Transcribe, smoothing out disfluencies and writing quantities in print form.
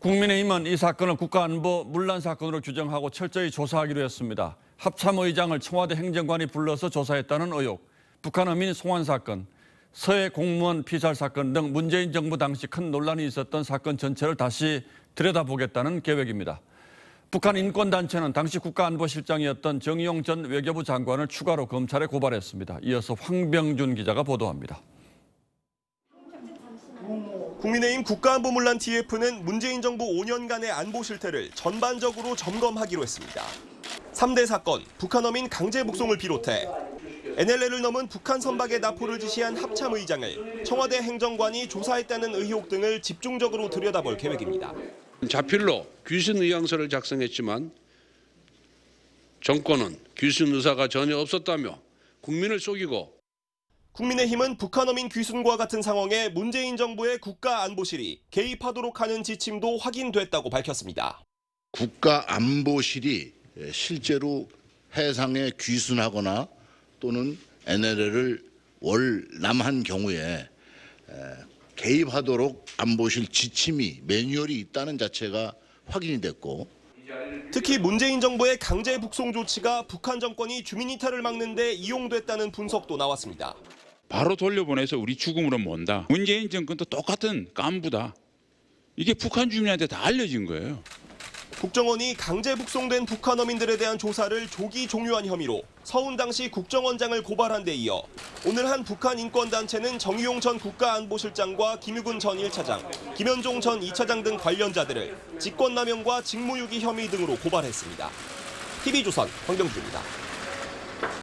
국민의힘은 이 사건을 국가안보 문란 사건으로 규정하고 철저히 조사하기로 했습니다. 합참의장을 청와대 행정관이 불러서 조사했다는 의혹, 북한 어민 송환 사건, 서해 공무원 피살 사건 등 문재인 정부 당시 큰 논란이 있었던 사건 전체를 다시 들여다보겠다는 계획입니다. 북한 인권단체는 당시 국가안보실장이었던 정의용 전 외교부 장관을 추가로 검찰에 고발했습니다. 이어서 황병준 기자가 보도합니다. 국민의힘 국가안보문란 TF는 문재인 정부 5년간의 안보 실태를 전반적으로 점검하기로 했습니다. 3대 사건, 북한 어민 강제 북송을 비롯해 NLL을 넘은 북한 선박의 납포를 지시한 합참의장을 청와대 행정관이 조사했다는 의혹 등을 집중적으로 들여다볼 계획입니다. 자필로 귀순 의향서를 작성했지만 정권은 귀순 의사가 전혀 없었다며 국민을 속이고 국민의힘은 북한 어민 귀순과 같은 상황에 문재인 정부의 국가안보실이 개입하도록 하는 지침도 확인됐다고 밝혔습니다. 국가안보실이 실제로 해상에 귀순하거나 또는 NLL을 월남한 경우에 개입하도록 안보실 지침이 매뉴얼이 있다는 자체가 확인이 됐고, 특히 문재인 정부의 강제 북송 조치가 북한 정권이 주민 이탈을 막는 데 이용됐다는 분석도 나왔습니다. 바로 돌려보내서 우리 죽음으로 mon다. 문재인 정권도 똑같은 깐부다. 이게 북한 주민한테 다 알려진 거예요. 국정원이 강제 북송된 북한 어민들에 대한 조사를 조기 종료한 혐의로 서훈 당시 국정원장을 고발한 데 이어 오늘 한 북한 인권단체는 정의용 전 국가안보실장과 김유근 전 1차장, 김현종 전 2차장 등 관련자들을 직권남용과 직무유기 혐의 등으로 고발했습니다. TV조선 황병준입니다.